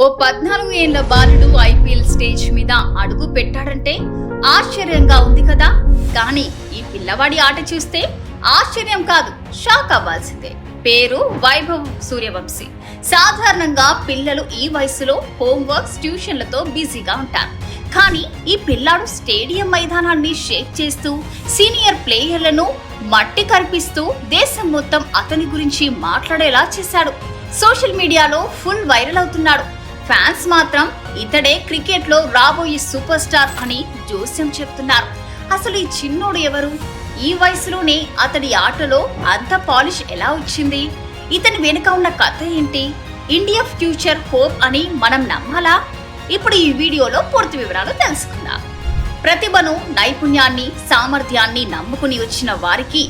ఓ 14 ఏళ్ల బాలుడు IPL stage మీద అడుగు పెట్టాడంటే ఆశ్చర్యంగా ఉంది కదా. కానీ ఈ పిల్లవాడి ఆట చూస్తే ఆశ్చర్యం కాదు, షాక్ అవ్వాల్సిందే. పేరు వైభవ్ సూర్యవంశీ. సాధారణంగా పిల్లలు ఈ వయసులో హోంవర్క్స్, ట్యూషన్లతో బిజీగా ఉంటారు. కానీ ఈ పిల్లాడు స్టేడియం మైదానాన్ని షేక్ చేస్తూ సీనియర్ ప్లేయర్లను మట్టి కరిపిస్తూ దేశం మొత్తం అతని గురించి మాట్లాడేలా చేశాడు. సోషల్ మీడియాలో ఫుల్ వైరల్ అవుతున్నాడు. ఫ్యాన్స్ మాత్రం ఇతడే క్రికెట్ లో రాబోయే సూపర్ స్టార్ అని జోస్యం చెప్తున్నారు. అసలు ఈ చిన్నోడు ఎవరు? ఈ వయసులోనే అతడి ఆటలో అంత పాలిష్ ఎలా వచ్చింది? ఇతని వెనుక ఉన్న కథ ఏంటి? ఇండియా ఫ్యూచర్ హోప్ అని మనం నమ్మాలా? ఇప్పుడు ఈ వీడియోలో పూర్తి వివరాలు తెలుసుకుందాం. ప్రతిభను, నైపుణ్యాన్ని, సామర్థ్యాన్ని నమ్ముకుని వచ్చిన వారికి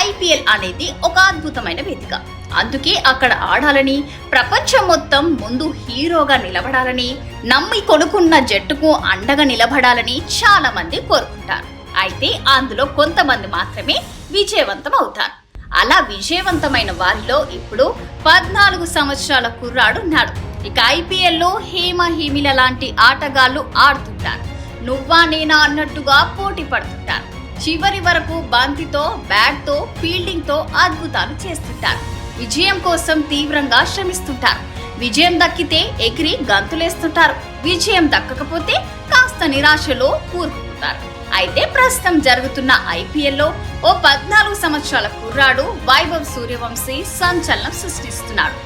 ఐపీఎల్ అనేది ఒక అద్భుతమైన వేదిక. అందుకే అక్కడ ఆడాలని, ప్రపంచం మొత్తం ముందు హీరోగా నిలబడాలని, నమ్మి కొనుక్కున్న జట్టుకు అండగా నిలబడాలని చాలా మంది కోరుకుంటారు. అయితే అందులో కొంతమంది మాత్రమే విజయవంతం అవుతారు. అలా విజయవంతమైన వారిలో ఇప్పుడు 14 సంవత్సరాల కుర్రాడు ఉన్నాడు. ఇక ఐపీఎల్లో హేమహిమిల లాంటి ఆటగాళ్లు ఆడుతుంటారు. నువ్వా నేనా అన్నట్టుగా పోటీ పడుతుంటారు. చివరి వరకు బంతితో, బ్యాట్తో, ఫీల్డింగ్తో అద్భుతాలు చేస్తుంటారు. విజయం కోసం తీవ్రంగా శ్రమిస్తుంటారు. విజయం దక్కితే ఎగిరి గంతులేస్తుంటారు. విజయం దక్కకపోతే కాస్త నిరాశలో కూరుకుపోతారు. అయితే ప్రస్తుతం జరుగుతున్న ఐపీఎల్లో ఓ 14 సంవత్సరాల కుర్రాడు వైభవ్ సూర్యవంశీ సంచలనం సృష్టిస్తున్నాడు.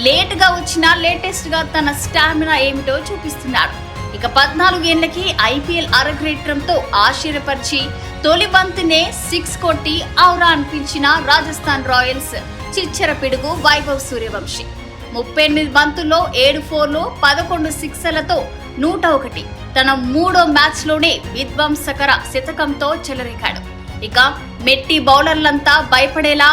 లేటుగా వచ్చినా లేటెస్ట్ గా తన స్టామినా ఏమిటో చూపిస్తున్నాడు. ఇక 14 ఏళ్లకి ఐపీఎల్ అరగ్రేట్రంతో ఆశ్చర్యపరిచి తొలి బంతినే 6 కొట్టి ఔరా అనిపించిన రాజస్థాన్ రాయల్స్ చిచ్చర పిడుగు వైభవ్ సూర్యవంశీ. 38 బంతుల్లో 7 ఫోర్లు, 11 సిక్సర్లతో 101. తన 3వ మ్యాచ్ లోనే విధ్వంసకర శతకంతో చెలరేగాడు. ఇక మెట్టి బౌలర్లంతా భయపడేలా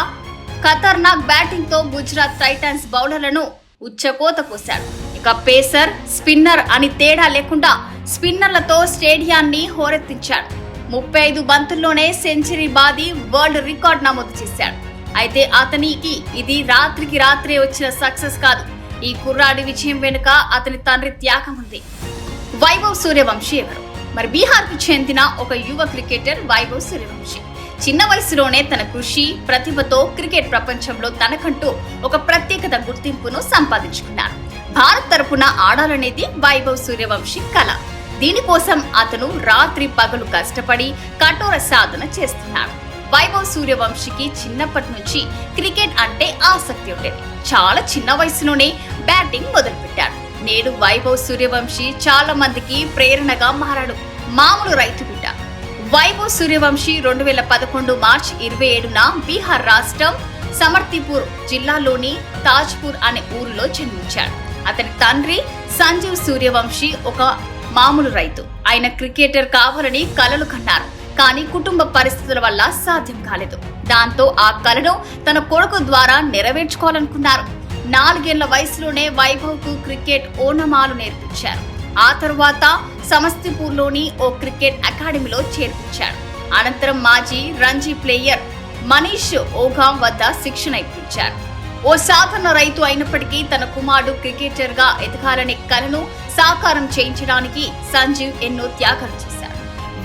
ఖతర్నాక్ బ్యాటింగ్ తో గుజరాత్ టైటాన్స్ బౌలర్లను ఉచ్చకోత కోశాడు. ఇక పేసర్, స్పిన్నర్ అని తేడా లేకుండా స్పిన్నర్లతో స్టేడియాన్ని హోరెత్తించాడు. 35 బంతుల్లోనే సెంచరీ బాది వరల్డ్ రికార్డ్ నమోదు చేశాడు. అయితే అతనికి ఇది రాత్రికి రాత్రే వచ్చిన సక్సెస్ కాదు. ఈ కుర్రాడి విజయం వెనుక అతని తండ్రి త్యాగం ఉంది. వైభవ్ సూర్యవంశీ ఎవరు? మరి బీహార్కు చెందిన ఒక యువ క్రికెటర్ వైభవ్ సూర్యవంశీ. చిన్న వయసులోనే తన కృషి, ప్రతిభతో క్రికెట్ ప్రపంచంలో తనకంటూ ఒక ప్రత్యేకత, గుర్తింపును సంపాదించుకున్నారు. భారత్ తరపున ఆడాలనేది వైభవ్ సూర్యవంశీ కళ. దీనికోసం అతను రాత్రి పగలు కష్టపడి కఠోర సాధన చేస్తున్నాడు. వైభవ్ సూర్యవంశీకి చిన్నప్పటి నుంచి క్రికెట్ అంటే ఆసక్తి ఉండేది. చాలా చిన్న వయసులోనే బ్యాటింగ్ మొదలుపెట్టాడు. నేడు వైభవ్ సూర్యవంశీ చాలా మందికి ప్రేరణగా మారాడు. మామూలు రైతు బిడ్డ వైభవ్ సూర్యవంశీ 2011 మార్చి 27న బీహార్ రాష్ట్రం సమర్తిపూర్ జిల్లాలోని తాజ్పూర్ అనే ఊరిలో జన్మించాడు. అతని తండ్రి సంజీవ్ సూర్యవంశీ ఒక మామూలు రైతు. ఆయన క్రికెటర్ కావాలని కలలు కన్నారు. కానీ కుటుంబ పరిస్థితుల వల్ల సాధ్యం కాలేదు. దాంతో ఆ కలను తన కొడుకు ద్వారా నెరవేర్చుకోవాలనుకున్నారు. 4 ఏళ్ల వయసులోనే వైభవ్ కు క్రికెట్ ఓనమాలు నేర్పించారు. ఆ తరువాత సమస్తిపూర్లోని ఓ క్రికెట్ అకాడమీలో చేర్పించాడు. అనంతరం మాజీ రంజీ ప్లేయర్ మనీష్ ఓగాం వద్ద శిక్షణ ఇప్పించారు. ఓ సాధారణ రైతు అయినప్పటికీ తన కుమారుడు క్రికెటర్ గా ఎదగాలనే కలను సాకారం చేయించడానికి సంజీవ్ ఎన్నో త్యాగాలు చేశారు.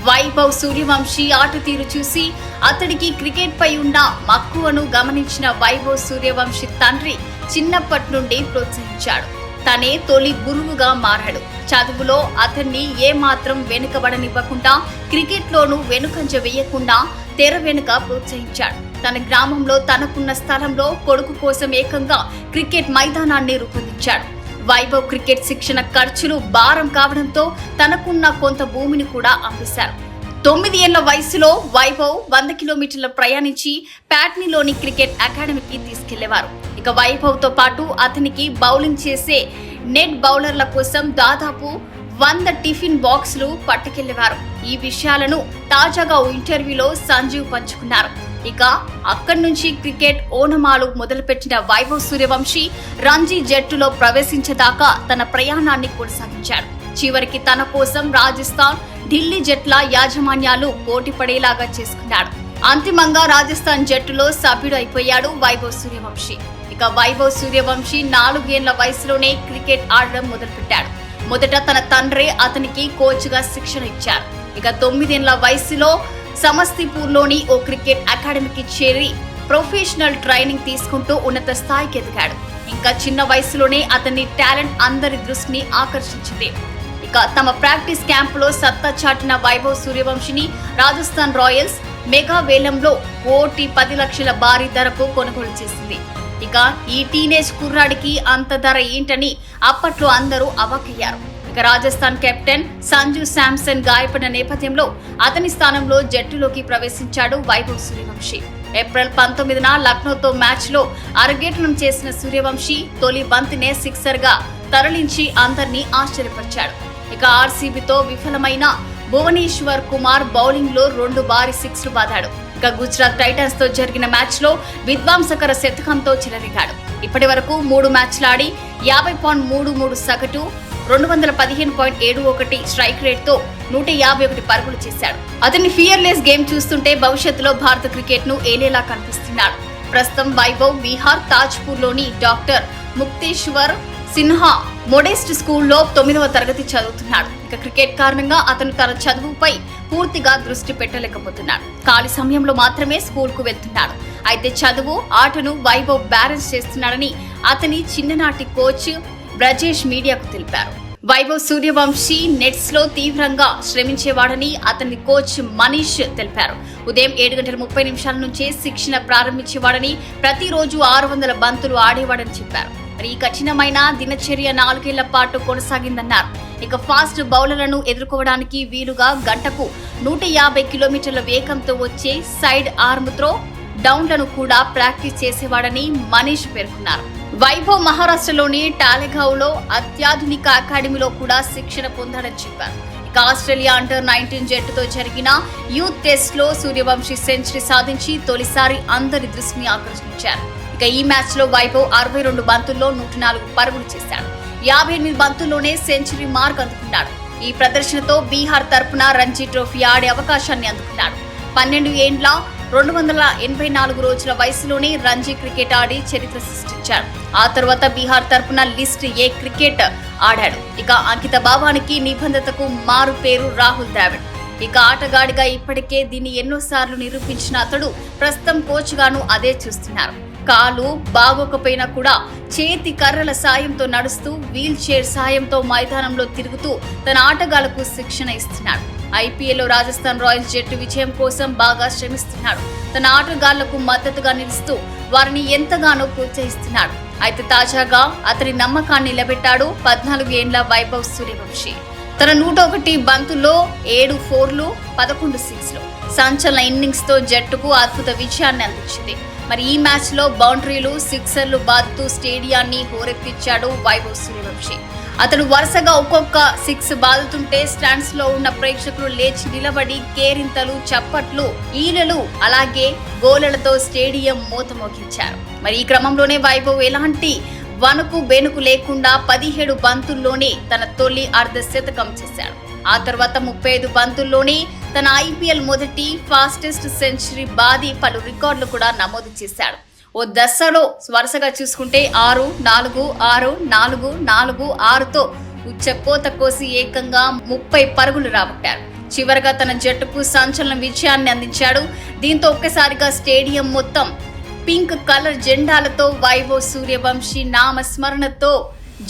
వైభవ్ సూర్యవంశీ ఆట తీరు చూసి అతడికి క్రికెట్ పై ఉన్న మక్కువను గమనించిన వైభవ్ సూర్యవంశీ తండ్రి చిన్నప్పటి నుండి ప్రోత్సహించాడు. తనే తొలి గురువుగా మారాడు. చదువులో అతన్ని ఏమాత్రం వెనుకబడనివ్వకుండా, క్రికెట్ లోనూ వెనుకంజ వేయకుండా తెర వెనుక ప్రోత్సహించాడు. తన గ్రామంలో తనకున్న స్థలంలో కొడుకు కోసం ఏకంగా క్రికెట్ మైదానాన్ని రూపొందించాడు. వైభవ్ క్రికెట్ శిక్షణ ఖర్చులు భారం కావడంతో తనకున్న కొంత భూమిని కూడా అమ్మేశారు. 9 ఏళ్ల వయసులో వైభవ్ 100 కిలోమీటర్ల ప్రయాణించి ప్యాట్నీలోని క్రికెట్ అకాడమీకి తీసుకెళ్లేవారు. ఇక వైభవ్ తో పాటు అతనికి బౌలింగ్ చేసే నెట్ బౌలర్ల కోసం దాదాపు 100 టిఫిన్ బాక్సులు పట్టుకెళ్లేవారు. ఈ విషయాలను తాజాగా ఓ ఇంటర్వ్యూలో సంజీవ్ పంచుకున్నారు. ఇక అక్కడి నుంచి క్రికెట్ ఓనమాలు మొదలుపెట్టిన వైభవ్ సూర్యవంశీ రంజీ జట్టులో ప్రవేశించేదాకా తన ప్రయాణాన్ని కొనసాగించాడు. చివరికి తన కోసం రాజస్థాన్, ఢిల్లీ జట్ల యాజమాన్యాలు పోటీ పడేలాగా చేసుకున్నాడు. అంతిమంగా రాజస్థాన్ జట్టులో సభ్యుడు అయిపోయాడు వైభవ్ సూర్యవంశీ. ఇక ఇక వైభవ్ సూర్యవంశీ 4 ఏళ్ల వయసులోనే క్రికెట్ ఆడడం మొదలుపెట్టాడు. మొదట తన తండ్రి అతనికి కోచ్ గా శిక్షణ ఇచ్చారు. ఇక 9 ఏళ్ల వయసులో సమస్తీపూర్లోని ఓ క్రికెట్ అకాడమీకి చేరి ప్రొఫెషనల్ ట్రైనింగ్ తీసుకుంటూ ఉన్నత స్థాయికి ఎదిగాడు. ఇంకా చిన్న వయసులోనే అతని టాలెంట్ అందరి దృష్టిని ఆకర్షించింది. ఇక తమ ప్రాక్టీస్ క్యాంపులో సత్తా చాటిన వైభవ్ సూర్యవంశిని రాజస్థాన్ రాయల్స్ మెగా వేలంలో 1,10 లక్షల భారీ ధరకు కొనుగోలు చేసింది. ఇక ఈ టీనేజ్ కుర్రాడికి అంత ధర ఏంటని అప్పట్లో అందరూ అవాక్కయ్యారు. ఇక రాజస్థాన్ కెప్టెన్ సంజు శాంసన్ గాయపడిన నేపథ్యంలో అతని స్థానంలో జట్టులోకి ప్రవేశించాడు వైభవ్ సూర్యవంశీ. ఏప్రిల్ 19న లక్నోతో మ్యాచ్ లో అరంగేట్రం చేసిన సూర్యవంశీ తొలి బంతినే సిక్సర్ గా తరలించి అందరినీ ఆశ్చర్యపరిచాడు. ఇక ఆర్సీబీతో విఫలమైన భువనేశ్వర్ కుమార్ బౌలింగ్ లో 2 భారీ సిక్స్లు బాదాడు. ఇక గుజరాత్ టైటన్స్ తో జరిగిన మ్యాచ్ లో విధ్వంసకర శతకంతో చెలరేగాడు. ఇప్పటి వరకు 3 మ్యాచ్లాడి 50.33 సగటు, 215.71 స్ట్రైక్ రేట్ తో 151 పరుగులు చేశాడు. అతని ఫియర్లెస్ గేమ్ చూస్తుంటే భవిష్యత్తులో భారత క్రికెట్ ను ఏలేలా కనిపిస్తున్నాడు. ప్రస్తుతం వైభవ్ బీహార్ తాజ్పూర్ లోని డాక్టర్ ముక్తేశ్వర్ సిన్హా మోడెస్ట్ స్కూల్లో 9వ తరగతి చదువుతున్నాడు. ఇక క్రికెట్ కారణంగా అతను తన చదువుపై పూర్తిగా దృష్టి పెట్టలేకపోతున్నాడు. ఖాళీ సమయంలో మాత్రమే స్కూల్ కు వెళ్తున్నాడు. అయితే చదువు, ఆటను వైభవ్ బ్యాలెన్స్ చేస్తున్నాడని అతని చిన్ననాటి కోచ్ బ్రజేష్ మీడియాకు తెలిపారు. వైభవ్ సూర్యవంశీ నెట్స్ లో తీవ్రంగా శ్రమించేవాడని అతని కోచ్ మనీష్ తెలిపారు. ఉదయం 7:30 నుంచే శిక్షణ ప్రారంభించేవాడని, ప్రతిరోజు 600 బంతులు ఆడేవాడని చెప్పారు. ఈ కఠినమైన దినచర్య 4 ఏళ్ల పాటు కొనసాగిందన్నారు. ఇక ఫాస్ట్ బౌలర్లను ఎదుర్కోవడానికి వీలుగా గంటకు 150 కిలోమీటర్ల వేగంతో వచ్చే సైడ్ ఆర్మ్ త్రో డౌన్లను కూడా ప్రాక్టీస్ చేసేవాడని మనీష్ పేర్కొన్నారు. వైభవ్ మహారాష్ట్రలోని టాలెగావ్లో అత్యాధునిక అకాడమీలో కూడా శిక్షణ పొందాడని చెప్పారు. ఇక ఆస్ట్రేలియా అండర్-19 జట్టుతో జరిగిన యూత్ టెస్ట్ లో సూర్యవంశీ సెంచరీ సాధించి తొలిసారి అందరి దృష్టిని ఆకర్షించారు. ఇక ఈ మ్యాచ్ లో వైభవ్ 62 బంతుల్లో 104 పరుగులు చేశాడు. 58 బంతుల్లోనే సెంచరీ మార్క్ అందుకున్నాడు. ఈ ప్రదర్శనతో బీహార్ తరపున రంజీ ట్రోఫీ ఆడే అవకాశాన్ని అందుకున్నాడు. 12 ఏండ్ల 284 రోజుల వయసులోనే రంజీ క్రికెట్ ఆడి చరిత్ర సృష్టించాడు. ఆ తర్వాత బీహార్ తరపున లిస్ట్ ఏ క్రికెట్ ఆడాడు. ఇక అంకిత భావానికి నిబంధతకు మారు పేరు రాహుల్ ద్రావిడ్. ఇక ఆటగాడిగా ఇప్పటికే దీన్ని ఎన్నోసార్లు నిరూపించిన అతడు ప్రస్తుతం కోచ్ గాను అదే చూస్తున్నారు. కాలు బాగోకపోయినా కూడా చేతి కర్రల సాయంతో నడుస్తూ, వీల్ చైర్ సాయంతో మైదానంలో తిరుగుతూ తన ఆటగాళ్లకు శిక్షణ ఇస్తున్నాడు. ఐపీఎల్లో రాజస్థాన్ రాయల్స్ జట్టు విజయం కోసం బాగా శ్రమిస్తున్నాడు. తన ఆటగాళ్లకు మద్దతుగా నిలుస్తూ వారిని ఎంతగానో ప్రోత్సహిస్తున్నాడు. అయితే తాజాగా అతని నమ్మకాన్ని నిలబెట్టాడు 14 ఏండ్ల వైభవ్ సూర్యవంశీ. తన 101 బంతుల్లో 7 4లు, 11 6లు సంచలన ఇన్నింగ్స్ తో జట్టుకు అద్భుత విజయాన్ని అందించింది. మరి ఈ మ్యాచ్ లో బౌండరీలు, సిక్సర్లు బాదుతూ స్టేడియాన్ని హోరెత్తించాడు వైభవ్ సూర్యవంశీ. అతడు వరుసగా ఒక్కొక్క 6 బాదుతుంటే స్టాండ్స్ లో ఉన్న ప్రేక్షకులు లేచి నిలబడి కేరింతలు, చప్పట్లు, ఈలలు, అలాగే గోలలతో స్టేడియం మోతమోగించారు. మరి ఈ క్రమంలోనే వైభవ్ ఎలాంటి వణుకు బెనుకు లేకుండా 17 బంతుల్లోనే తన తొలి అర్ధ శతకం చేశాడు. ఆ తర్వాత 35 బంతుల్లోనే తన ఐపీఎల్ మొదటి ఫాస్టెస్ట్ సెంచరీ బాది పలు రికార్డులు కూడా నమోదు చేశాడు. ఓ దశలో వరుసగా చూసుకుంటే 6, 4, 6, 4, 4, 6తో ఉచ్చకోత కోసి ఏకంగా 30 పరుగులు రాబట్టారు. చివరగా తన జట్టుకు సంచలన విజయాన్ని అందించాడు. దీంతో ఒక్కసారిగా స్టేడియం మొత్తం పింక్ కలర్ జెండాలతో వైభవ్ సూర్యవంశీ నామస్మరణతో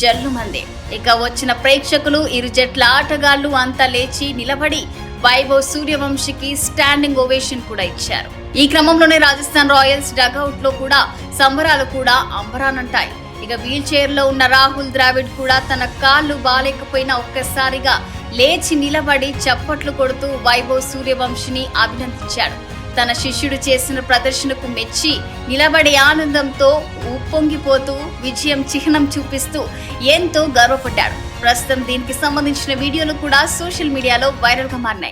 జల్లుమంది. ఇక వచ్చిన ప్రేక్షకులు, ఇరు జట్ల ఆటగాళ్లు అంతా లేచి నిలబడి వైభవ్ సూర్యవంశీకి స్టాండింగ్ ఓవేషన్ కూడా ఇచ్చారు. ఈ క్రమంలోనే రాజస్థాన్ రాయల్స్ డగౌట్ లో కూడా సంబరాలు కూడా అంబరానంటాయి. ఇక వీల్ చైర్ లో ఉన్న రాహుల్ ద్రావిడ్ కూడా తన కాళ్ళు బాలేకపోయినా ఒక్కసారిగా లేచి నిలబడి చప్పట్లు కొడుతూ వైభవ్ సూర్యవంశీని అభినందించాడు. తన శిష్యుడు చేసిన ప్రదర్శనకు మెచ్చి నిలబడి ఆనందంతో ఉప్పొంగిపోతూ విజయం చిహ్నం చూపిస్తూ ఎంతో గర్వపడ్డాడు. ప్రస్తుతం దీనికి సంబంధించిన వీడియోలు కూడా సోషల్ మీడియాలో వైరల్ గా మారినాయి.